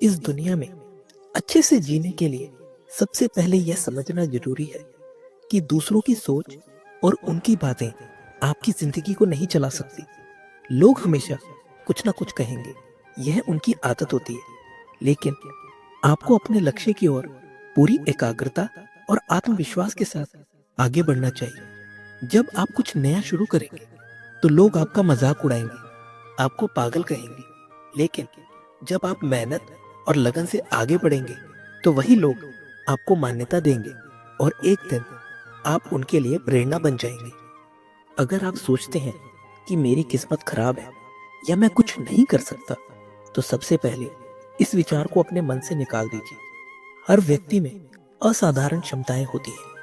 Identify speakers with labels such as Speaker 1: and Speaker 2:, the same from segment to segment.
Speaker 1: इस दुनिया में अच्छे से जीने के लिए सबसे पहले यह समझना जरूरी है कि दूसरों की सोच और उनकी बातें आपकी जिंदगी को नहीं चला सकती। लोग हमेशा कुछ ना कुछ कहेंगे, यह उनकी आदत होती है। लेकिन आपको अपने लक्ष्य की ओर पूरी एकाग्रता और आत्मविश्वास के साथ आगे बढ़ना चाहिए। जब आप कुछ नया शुरू करेंगे तो लोग आपका मजाक उड़ाएंगे, आपको पागल कहेंगे। लेकिन जब आप मेहनत और लगन से आगे बढ़ेंगे तो वही लोग आपको मान्यता देंगे और एक दिन आप उनके लिए प्रेरणा बन जाएंगे। अगर आप सोचते हैं कि मेरी किस्मत खराब है या मैं कुछ नहीं कर सकता, तो सबसे पहले इस विचार को अपने मन से निकाल दीजिए। हर व्यक्ति में असाधारण क्षमताएं होती हैं।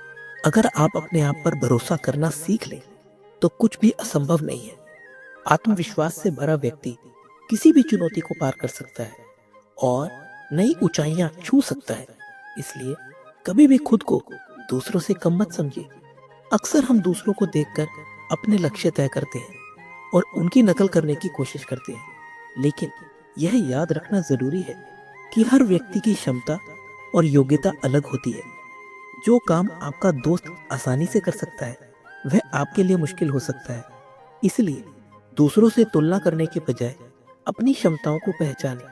Speaker 1: अगर आप अपने आप पर भरोसा करना सीख लें तो कुछ भी असंभव नहीं है। आत्मविश्वास से भरा व्यक्ति किसी भी चुनौती को पार कर सकता है और नई ऊंचाइयां छू सकता है। इसलिए कभी भी खुद को दूसरों से कम मत समझिए। अक्सर हम दूसरों को देखकर अपने लक्ष्य तय करते हैं और उनकी नकल करने की कोशिश करते हैं। लेकिन यह याद रखना जरूरी है कि हर व्यक्ति की क्षमता और योग्यता अलग होती है। जो काम आपका दोस्त आसानी से कर सकता है वह आपके लिए मुश्किल हो सकता है। इसलिए दूसरों से तुलना करने के बजाय अपनी क्षमताओं को पहचानें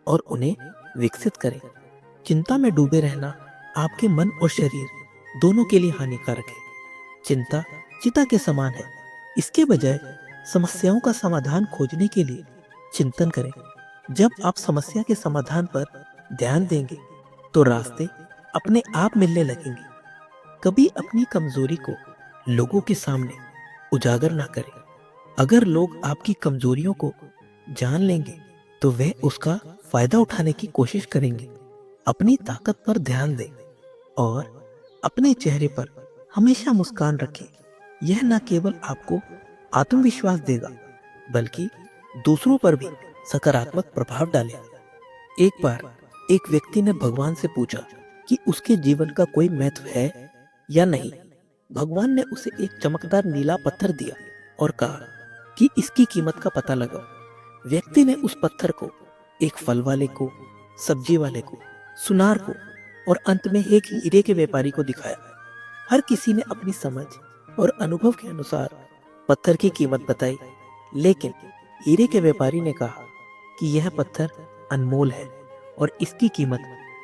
Speaker 1: और उन्हें विकसित करें। चिंता में डूबे रहना आपके मन और शरीर दोनों के लिए हानिकारक है। चिंता चिता के समान है। इसके बजाय समस्याओं का समाधान खोजने के लिए चिंतन करें। जब आप समस्या के समाधान पर ध्यान देंगे तो रास्ते अपने आप मिलने लगेंगे। कभी अपनी कमजोरी को लोगों के सामने उजागर ना करें। अगर लोग आपकी कमजोरियों को जान लेंगे तो वे उसका फायदा उठाने की कोशिश करेंगे। अपनी ताकत पर ध्यान दें और अपने चेहरे पर हमेशा मुस्कान रखें। यह न केवल आपको आत्मविश्वास देगा बल्कि दूसरों पर भी सकारात्मक प्रभाव डालेगा। एक बार एक व्यक्ति ने भगवान से पूछा कि उसके जीवन का कोई महत्व है या नहीं। भगवान ने उसे एक चमकदार नीला पत्थर दिया और कहा कि इसकी कीमत का पता लगाओ। व्यक्ति ने उस पत्थर को एक फल वाले को, सब्जी वाले को, सुनार को और अंत में एक हीरे के व्यापारी को दिखाया। हर किसी ने अपनी समझ और अनुभव के अनुसार पत्थर की कीमत बताई, लेकिन हीरे के व्यापारी ने कहा कि यह पत्थर अनमोल है और इसकी कीमत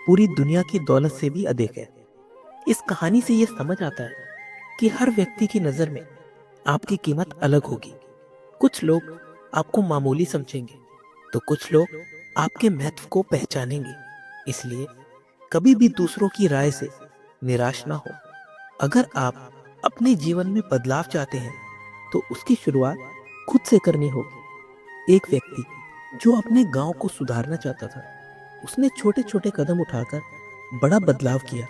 Speaker 1: पूरी दुनिया की दौलत से भी अधिक है। इस कहानी से यह समझ आता है कि हर व्यक्ति की नजर में आपकी कीमत अलग होगी। कुछ लोग आपको मामूली समझेंगे तो कुछ लोग आपके महत्व को पहचानेंगे। इसलिए कभी भी दूसरों की राय से निराश ना हो। अगर आप अपने जीवन में बदलाव चाहते हैं तो उसकी शुरुआत खुद से करनी होगी। एक व्यक्ति जो अपने गांव को सुधारना चाहता था, उसने छोटे छोटे कदम उठाकर बड़ा बदलाव किया।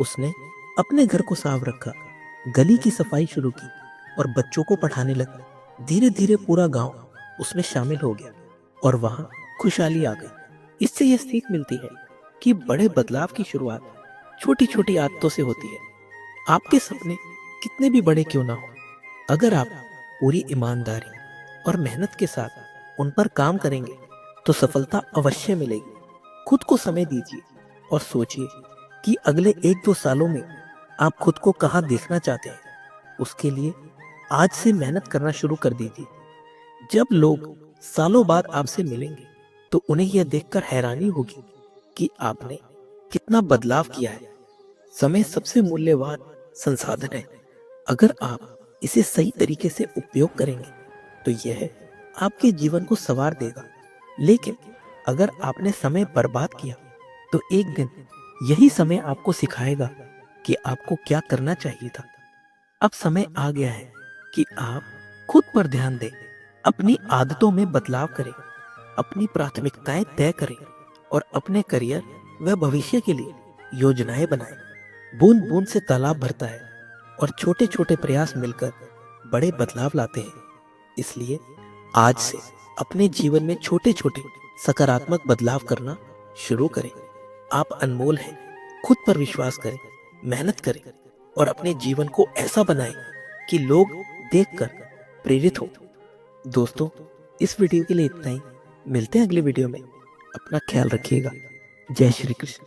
Speaker 1: उसने अपने घर को साफ रखा, गली की सफाई शुरू की और बच्चों को पढ़ाने लगा। धीरे धीरे पूरा गांव उसमें शामिल हो गया और वहां खुशहाली आ गई। इससे यह सीख मिलती है कि बड़े बदलाव की शुरुआत छोटी छोटी आदतों से होती है। आपके सपने कितने भी बड़े क्यों ना हो, अगर आप पूरी ईमानदारी और मेहनत के साथ उन पर काम करेंगे तो सफलता अवश्य मिलेगी। खुद को समय दीजिए और सोचिए कि अगले 1-2 सालों में आप खुद को कहाँ देखना चाहते हैं। उसके लिए आज से मेहनत करना शुरू कर दीजिए। जब लोग सालों बाद आपसे मिलेंगे तो उन्हें यह देखकर हैरानी होगी कि आपने कितना बदलाव किया है। समय सबसे मूल्यवान संसाधन है। अगर आप इसे सही तरीके से उपयोग करेंगे तो यह आपके जीवन को संवार देगा। लेकिन अगर आपने समय बर्बाद किया तो एक दिन यही समय आपको सिखाएगा कि आपको क्या करना चाहिए था। अब समय आ गया है कि आप खुद पर ध्यान दें, अपनी आदतों में बदलाव करें, अपनी प्राथमिकताएं तय करें और अपने करियर व भविष्य के लिए योजनाएं बनाएं। बूंद बूंद से तालाब भरता है और छोटे छोटे प्रयास मिलकर बड़े बदलाव लाते हैं। इसलिए आज से अपने जीवन में छोटे छोटे सकारात्मक बदलाव करना शुरू करें। आप अनमोल हैं। खुद पर विश्वास करें, मेहनत करें और अपने जीवन को ऐसा बनाएं कि लोग देखकर प्रेरित हो। दोस्तों, इस वीडियो के लिए इतना ही। मिलते हैं अगले वीडियो में। अपना ख्याल रखिएगा। जय श्री कृष्ण।